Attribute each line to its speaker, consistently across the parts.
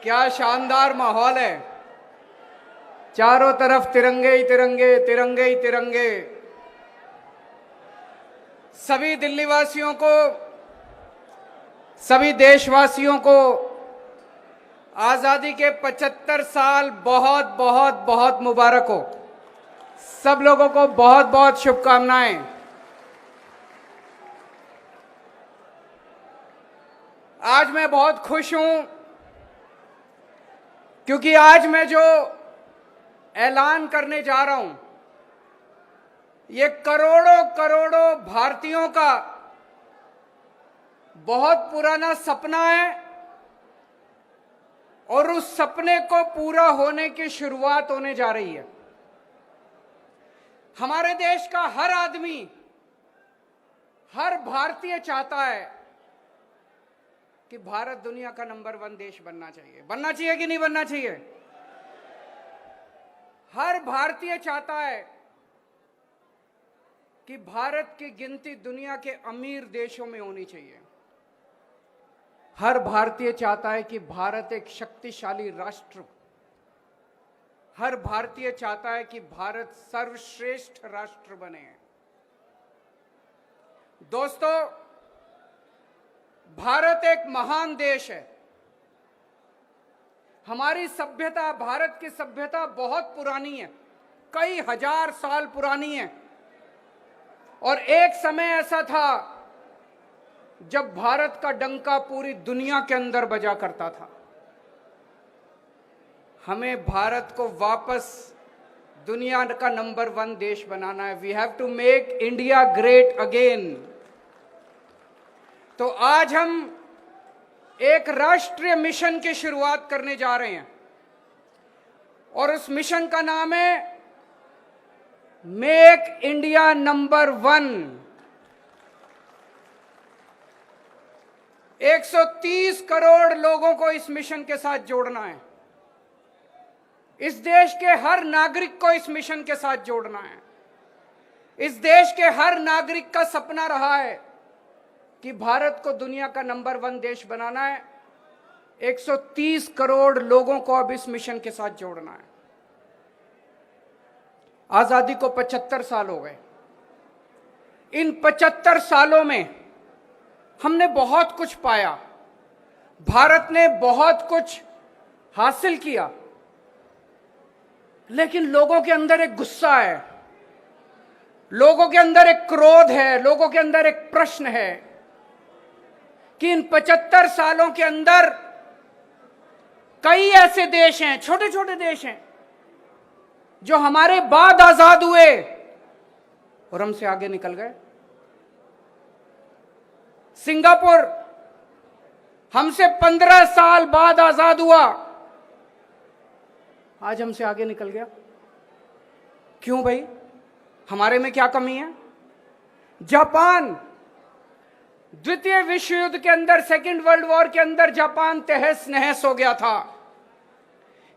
Speaker 1: क्या शानदार माहौल है। चारों तरफ तिरंगे ही तिरंगे, तिरंगे ही तिरंगे। सभी दिल्ली वासियों को, सभी देशवासियों को आजादी के 75 साल बहुत बहुत बहुत मुबारक हो। सब लोगों को बहुत बहुत शुभकामनाएं। आज मैं बहुत खुश हूं क्योंकि आज मैं जो ऐलान करने जा रहा हूं ये करोड़ों करोड़ों भारतीयों का बहुत पुराना सपना है और उस सपने को पूरा होने की शुरुआत होने जा रही है। हमारे देश का हर आदमी, हर भारतीय चाहता है कि भारत दुनिया का नंबर 1 देश बनना चाहिए। बनना चाहिए कि नहीं बनना चाहिए? हर भारतीय चाहता है कि भारत की गिनती दुनिया के अमीर देशों में होनी चाहिए। हर भारतीय चाहता है कि भारत एक शक्तिशाली राष्ट्र, हर भारतीय चाहता है कि भारत सर्वश्रेष्ठ राष्ट्र बने। दोस्तों, भारत एक महान देश है। हमारी सभ्यता, भारत की सभ्यता बहुत पुरानी है, कई हजार साल पुरानी है। और एक समय ऐसा था जब भारत का डंका पूरी दुनिया के अंदर बजा करता था। हमें भारत को वापस दुनिया का नंबर 1 देश बनाना है। We have to make India great again. तो आज हम एक राष्ट्रीय मिशन की शुरुआत करने जा रहे हैं और उस मिशन का नाम है मेक इंडिया नंबर 1। 130 करोड़ लोगों को इस मिशन के साथ जोड़ना है। इस देश के हर नागरिक को इस मिशन के साथ जोड़ना है। इस देश के हर नागरिक का सपना रहा है कि भारत को दुनिया का नंबर 1 देश बनाना है। 130 करोड़ लोगों को अब इस मिशन के साथ जोड़ना है। आजादी को 75 साल हो गए। इन 75 सालों में हमने बहुत कुछ पाया। भारत ने बहुत कुछ हासिल किया, लेकिन लोगों के अंदर एक गुस्सा है, लोगों के अंदर एक क्रोध है, लोगों के अंदर एक प्रश्न है कि इन 75 सालों के अंदर कई ऐसे देश हैं, छोटे छोटे देश हैं, जो हमारे बाद आजाद हुए और हमसे आगे निकल गए। सिंगापुर हमसे 15 साल बाद आजाद हुआ, आज हमसे आगे निकल गया। क्यों भाई? हमारे में क्या कमी है? जापान, द्वितीय विश्व युद्ध के अंदर, सेकेंड वर्ल्ड वॉर के अंदर जापान तहस नहस हो गया था।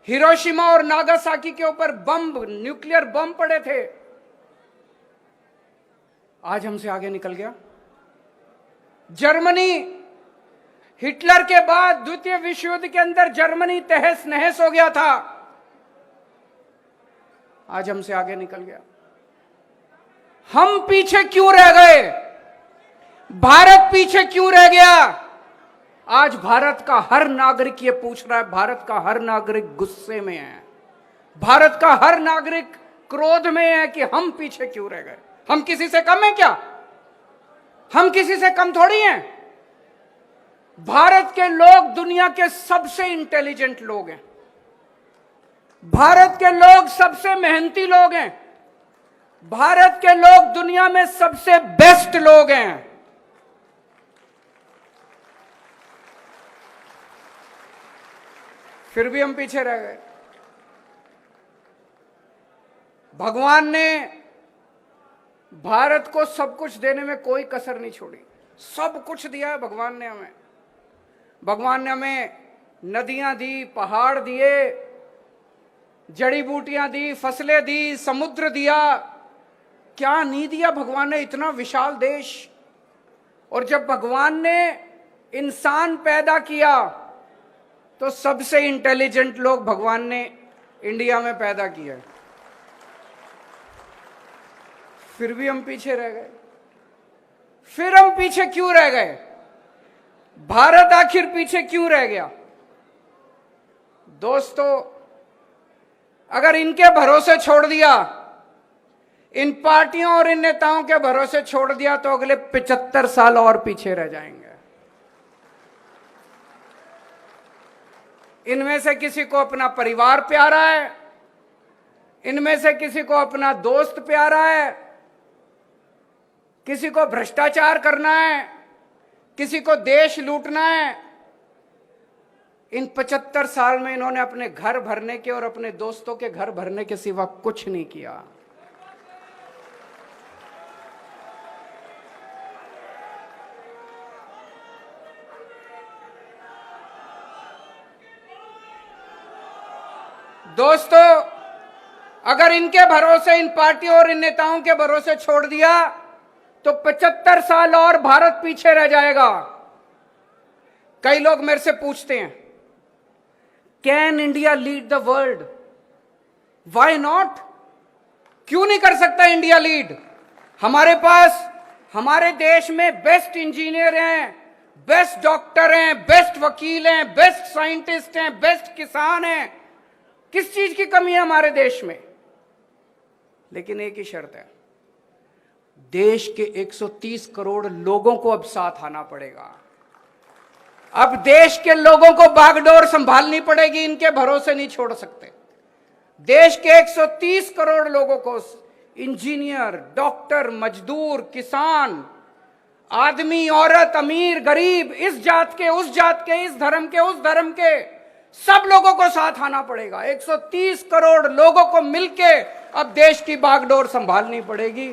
Speaker 1: हिरोशिमा और नागासाकी के ऊपर बम, न्यूक्लियर बम पड़े थे। आज हमसे आगे निकल गया। जर्मनी, हिटलर के बाद द्वितीय विश्व युद्ध के अंदर जर्मनी तहस नहस हो गया था, आज हमसे आगे निकल गया। हम पीछे क्यों रह गए? भारत पीछे क्यों रह गया? आज भारत का हर नागरिक ये पूछ रहा है। भारत का हर नागरिक गुस्से में है, भारत का हर नागरिक क्रोध में है कि हम पीछे क्यों रह गए। हम किसी से कम हैं क्या? हम किसी से कम थोड़ी हैं। भारत के लोग दुनिया के सबसे इंटेलिजेंट लोग हैं। भारत के लोग सबसे मेहनती लोग हैं। भारत के लोग दुनिया में सबसे बेस्ट लोग हैं। फिर भी हम पीछे रह गए। भगवान ने भारत को सब कुछ देने में कोई कसर नहीं छोड़ी। सब कुछ दिया है भगवान ने हमें। भगवान ने हमें नदियां दी, पहाड़ दिए, जड़ी बूटियां दी, फसलें दी, समुद्र दिया। क्या नहीं दिया भगवान ने? इतना विशाल देश। और जब भगवान ने इंसान पैदा किया तो सबसे इंटेलिजेंट लोग भगवान ने इंडिया में पैदा किए, फिर भी हम पीछे रह गए। फिर हम पीछे क्यों रह गए? भारत आखिर पीछे क्यों रह गया? दोस्तों, अगर इनके भरोसे छोड़ दिया, इन पार्टियों और इन नेताओं के भरोसे छोड़ दिया, तो अगले 75 साल और पीछे रह जाएंगे। इनमें से किसी को अपना परिवार प्यारा है, इनमें से किसी को अपना दोस्त प्यारा है, किसी को भ्रष्टाचार करना है, किसी को देश लूटना है। इन 75 साल में इन्होंने अपने घर भरने के और अपने दोस्तों के घर भरने के सिवा कुछ नहीं किया। दोस्तों, अगर इनके भरोसे, इन पार्टियों और इन नेताओं के भरोसे छोड़ दिया, तो 75 साल और भारत पीछे रह जाएगा। कई लोग मेरे से पूछते हैं, can India lead the world? Why not? क्यों नहीं कर सकता इंडिया लीड? हमारे पास, हमारे देश में बेस्ट इंजीनियर हैं, बेस्ट डॉक्टर हैं, बेस्ट वकील हैं, बेस्ट साइंटिस्ट हैं, बेस्ट किसान हैं। किस चीज की कमी है हमारे देश में? लेकिन एक ही शर्त है, देश के 130 करोड़ लोगों को अब साथ आना पड़ेगा। अब देश के लोगों को बागडोर संभालनी पड़ेगी, इनके भरोसे नहीं छोड़ सकते। देश के 130 करोड़ लोगों को, इंजीनियर, डॉक्टर, मजदूर, किसान, आदमी, औरत, अमीर, गरीब, इस जात के, उस जात के, इस धर्म के, उस धर्म के, सब लोगों को साथ आना पड़ेगा। 130 करोड़ लोगों को मिलके अब देश की बागडोर संभालनी पड़ेगी।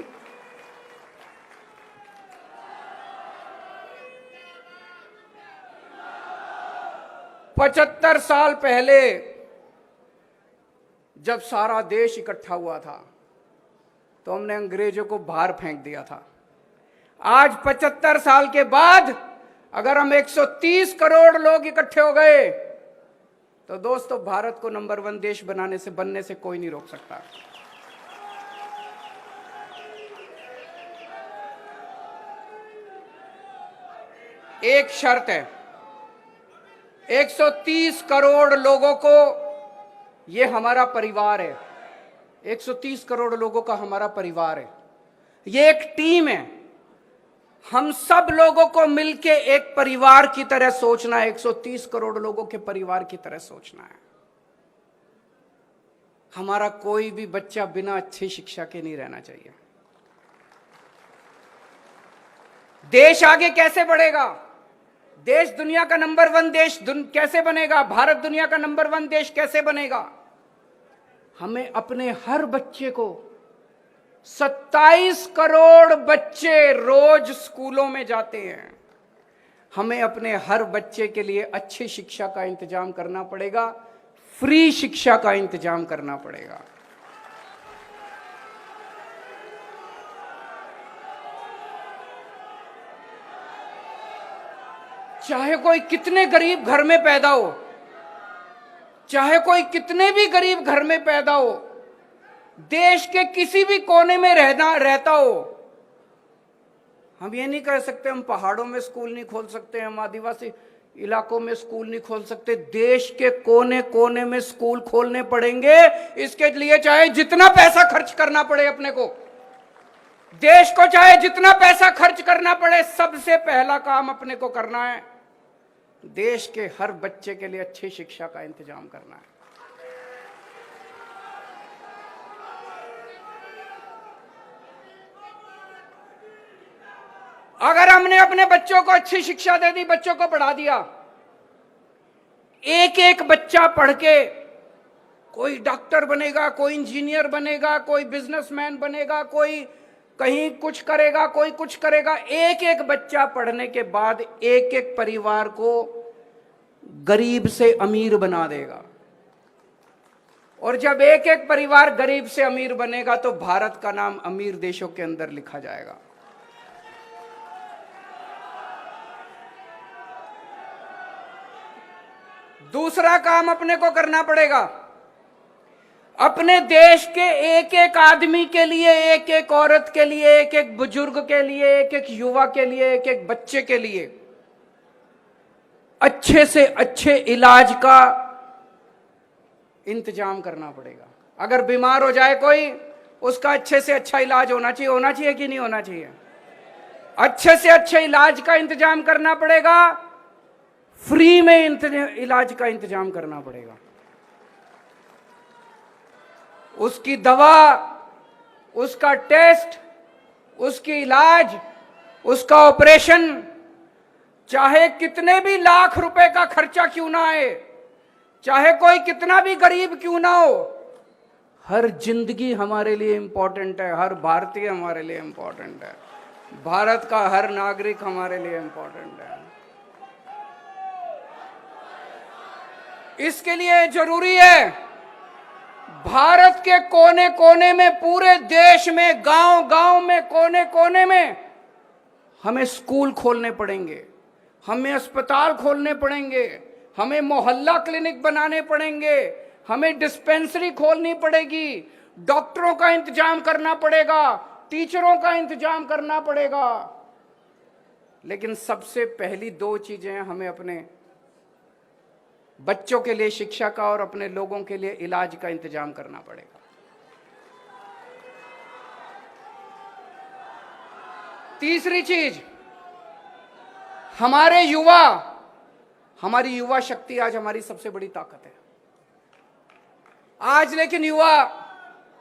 Speaker 1: पचहत्तर साल पहले जब सारा देश इकट्ठा हुआ था, तो हमने अंग्रेजों को बाहर फेंक दिया था। आज 75 साल के बाद अगर हम 130 करोड़ लोग इकट्ठे हो गए, तो दोस्तों, भारत को नंबर 1 देश बनने से कोई नहीं रोक सकता। एक शर्त है, 130 करोड़ लोगों को, ये हमारा परिवार है। 130 करोड़ लोगों का हमारा परिवार है, ये एक टीम है। हम सब लोगों को मिलके एक परिवार की तरह सोचना है, 130 करोड़ लोगों के परिवार की तरह सोचना है। हमारा कोई भी बच्चा बिना अच्छी शिक्षा के नहीं रहना चाहिए। देश आगे कैसे बढ़ेगा? देश दुनिया का नंबर 1 देश कैसे बनेगा? भारत दुनिया का नंबर 1 देश कैसे बनेगा? हमें अपने हर बच्चे को, 27 करोड़ बच्चे रोज स्कूलों में जाते हैं, हमें अपने हर बच्चे के लिए अच्छी शिक्षा का इंतजाम करना पड़ेगा, फ्री शिक्षा का इंतजाम करना पड़ेगा। चाहे कोई कितने गरीब घर में पैदा हो, चाहे कोई कितने भी गरीब घर में पैदा हो, देश के किसी भी कोने में रहता हो, हम ये नहीं कह सकते हम पहाड़ों में स्कूल नहीं खोल सकते, हम आदिवासी इलाकों में स्कूल नहीं खोल सकते। देश के कोने कोने में स्कूल खोलने पड़ेंगे। इसके लिए चाहे जितना पैसा खर्च करना पड़े अपने को, देश को चाहे जितना पैसा खर्च करना पड़े, सबसे पहला काम अपने को करना है, देश के हर बच्चे के लिए अच्छी शिक्षा का इंतजाम करना है। अगर हमने अपने बच्चों को अच्छी शिक्षा दे दी, बच्चों को पढ़ा दिया, एक एक बच्चा पढ़ के कोई डॉक्टर बनेगा, कोई इंजीनियर बनेगा, कोई बिजनेसमैन बनेगा, कोई कहीं कुछ करेगा, कोई कुछ करेगा। एक एक बच्चा पढ़ने के बाद एक एक परिवार को गरीब से अमीर बना देगा। और जब एक एक परिवार गरीब से अमीर बनेगा, तो भारत का नाम अमीर देशों के अंदर लिखा जाएगा। दूसरा काम अपने को करना पड़ेगा, अपने देश के एक एक आदमी के लिए, एक एक औरत के लिए, एक एक बुजुर्ग के लिए, एक एक युवा के लिए, एक एक बच्चे के लिए अच्छे से अच्छे इलाज का इंतजाम करना पड़ेगा। अगर बीमार हो जाए कोई, उसका अच्छे से अच्छा इलाज होना चाहिए कि नहीं होना चाहिए? अच्छे से अच्छे इलाज का इंतजाम करना पड़ेगा, फ्री में इलाज का इंतजाम करना पड़ेगा। उसकी दवा, उसका टेस्ट, उसकी इलाज, उसका ऑपरेशन, चाहे कितने भी लाख रुपए का खर्चा क्यों ना आए, चाहे कोई कितना भी गरीब क्यों ना हो, हर जिंदगी हमारे लिए इंपॉर्टेंट है, हर भारतीय हमारे लिए इंपॉर्टेंट है, भारत का हर नागरिक हमारे लिए इंपॉर्टेंट है। इसके लिए जरूरी है भारत के कोने कोने में, पूरे देश में, गांव गांव में, कोने कोने में हमें स्कूल खोलने पड़ेंगे, हमें अस्पताल खोलने पड़ेंगे, हमें मोहल्ला क्लिनिक बनाने पड़ेंगे, हमें डिस्पेंसरी खोलनी पड़ेगी, डॉक्टरों का इंतजाम करना पड़ेगा, टीचरों का इंतजाम करना पड़ेगा। लेकिन सबसे पहली दो चीजें हमें अपने बच्चों के लिए शिक्षा का और अपने लोगों के लिए इलाज का इंतजाम करना पड़ेगा। तीसरी चीज, हमारे युवा, हमारी युवा शक्ति आज हमारी सबसे बड़ी ताकत है। आज लेकिन युवा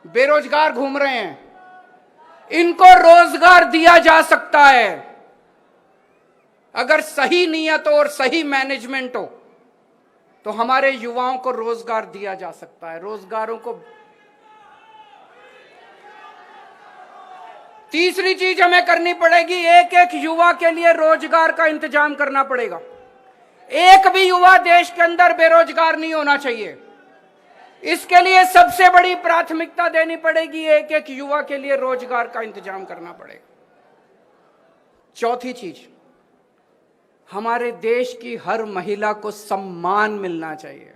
Speaker 1: बेरोजगार घूम रहे हैं, इनको रोजगार दिया जा सकता है अगर सही नियत और सही मैनेजमेंट हो, तो हमारे युवाओं को रोजगार दिया जा सकता है। रोजगारों को तीसरी चीज हमें करनी पड़ेगी, एक एक युवा के लिए रोजगार का इंतजाम करना पड़ेगा। एक भी युवा देश के अंदर बेरोजगार नहीं होना चाहिए। इसके लिए सबसे बड़ी प्राथमिकता देनी पड़ेगी, एक एक युवा के लिए रोजगार का इंतजाम करना पड़ेगा। चौथी चीज, हमारे देश की हर महिला को सम्मान मिलना चाहिए।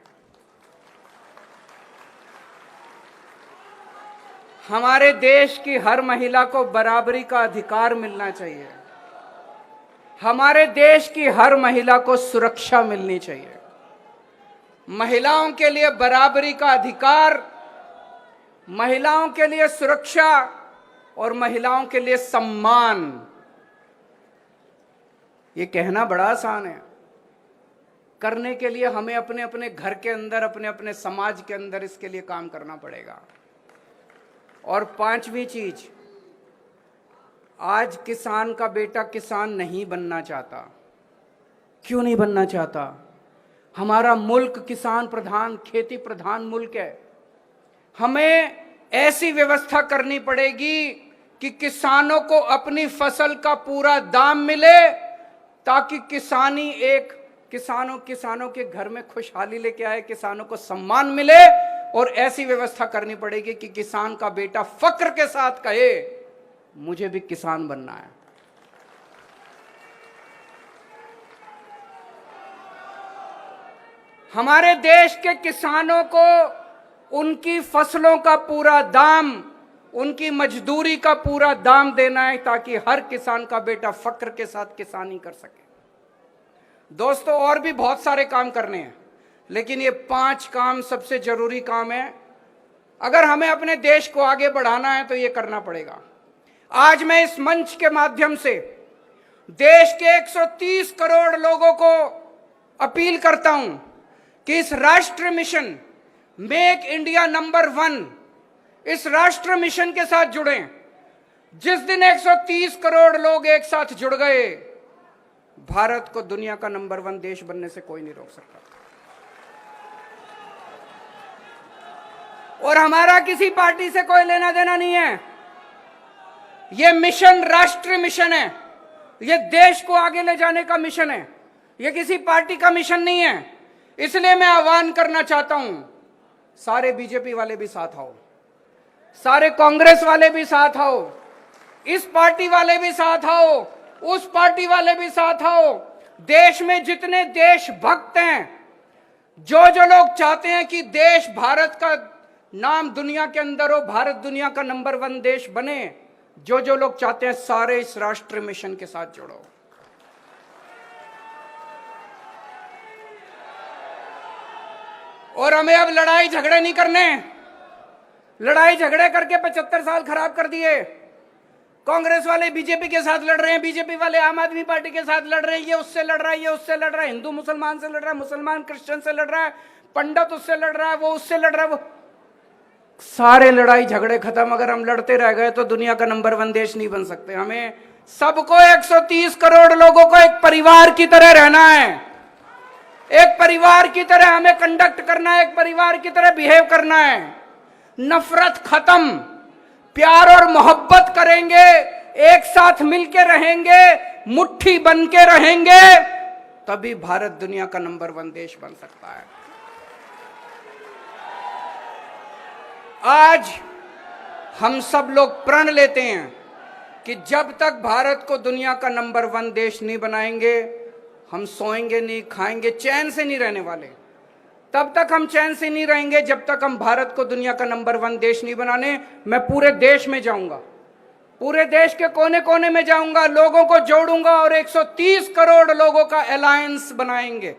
Speaker 1: हमारे देश की हर महिला को बराबरी का अधिकार मिलना चाहिए। हमारे देश की हर महिला को सुरक्षा मिलनी चाहिए। महिलाओं के लिए बराबरी का अधिकार, महिलाओं के लिए सुरक्षा और महिलाओं के लिए सम्मान। ये कहना बड़ा आसान है, करने के लिए हमें अपने अपने घर के अंदर, अपने अपने समाज के अंदर इसके लिए काम करना पड़ेगा। और पांचवी चीज, आज किसान का बेटा किसान नहीं बनना चाहता। क्यों नहीं बनना चाहता? हमारा मुल्क किसान प्रधान, खेती प्रधान मुल्क है। हमें ऐसी व्यवस्था करनी पड़ेगी कि किसानों को अपनी फसल का पूरा दाम मिले, ताकि किसानों के घर में खुशहाली लेके आए, किसानों को सम्मान मिले। और ऐसी व्यवस्था करनी पड़ेगी कि किसान का बेटा फक्र के साथ कहे, मुझे भी किसान बनना है। हमारे देश के किसानों को उनकी फसलों का पूरा दाम, उनकी मजदूरी का पूरा दाम देना है, ताकि हर किसान का बेटा फक्र के साथ किसानी कर सके। दोस्तों, और भी बहुत सारे काम करने हैं, लेकिन ये 5 काम सबसे जरूरी काम है। अगर हमें अपने देश को आगे बढ़ाना है तो ये करना पड़ेगा। आज मैं इस मंच के माध्यम से देश के 130 करोड़ लोगों को अपील करता हूं कि इस राष्ट्र मिशन मेक इंडिया नंबर 1, इस राष्ट्र मिशन के साथ जुड़ें। जिस दिन 130 करोड़ लोग एक साथ जुड़ गए, भारत को दुनिया का नंबर 1 देश बनने से कोई नहीं रोक सकता। और हमारा किसी पार्टी से कोई लेना देना नहीं है। यह मिशन राष्ट्रीय मिशन है, यह देश को आगे ले जाने का मिशन है, यह किसी पार्टी का मिशन नहीं है। इसलिए मैं आह्वान करना चाहता हूं, सारे बीजेपी वाले भी साथ आओ, सारे कांग्रेस वाले भी साथ आओ, इस पार्टी वाले भी साथ आओ, उस पार्टी वाले भी साथ आओ। देश में जितने देशभक्त हैं, जो जो लोग चाहते हैं कि देश भारत का नाम दुनिया के अंदर हो, भारत दुनिया का नंबर 1 देश बने, जो जो लोग चाहते हैं सारे इस राष्ट्रीय मिशन के साथ जुड़ो। और हमें अब लड़ाई झगड़े नहीं करने। लड़ाई झगड़े करके 75 साल खराब कर दिए। कांग्रेस वाले बीजेपी के साथ लड़ रहे हैं, बीजेपी वाले आम आदमी पार्टी के साथ लड़ रहे हैं, ये उससे लड़ रहा है, ये उससे लड़ रहा है, हिंदू मुसलमान से लड़ रहा है, मुसलमान क्रिश्चियन से लड़ रहा है, पंडित उससे लड़ रहा है, वो उससे लड़ रहा है। वो सारे लड़ाई झगड़े खत्म। अगर हम लड़ते रह गए तो दुनिया का नंबर 1 देश नहीं बन सकते। हमें सबको 130 करोड़ लोगों को एक परिवार की तरह रहना है, एक परिवार की तरह हमें कंडक्ट करना है, एक परिवार की तरह बिहेव करना है। नफरत खत्म, प्यार और मोहब्बत करेंगे, एक साथ मिलकर रहेंगे, मुट्ठी बन के रहेंगे, तभी भारत दुनिया का नंबर 1 देश बन सकता है। आज हम सब लोग प्रण लेते हैं कि जब तक भारत को दुनिया का नंबर 1 देश नहीं बनाएंगे, हम सोएंगे नहीं, खाएंगे, चैन से नहीं रहने वाले। तब तक हम चैन से नहीं रहेंगे जब तक हम भारत को दुनिया का नंबर 1 देश नहीं बनाने। मैं पूरे देश में जाऊंगा, पूरे देश के कोने कोने में जाऊंगा, लोगों को जोड़ूंगा और 130 करोड़ लोगों का अलायंस बनाएंगे।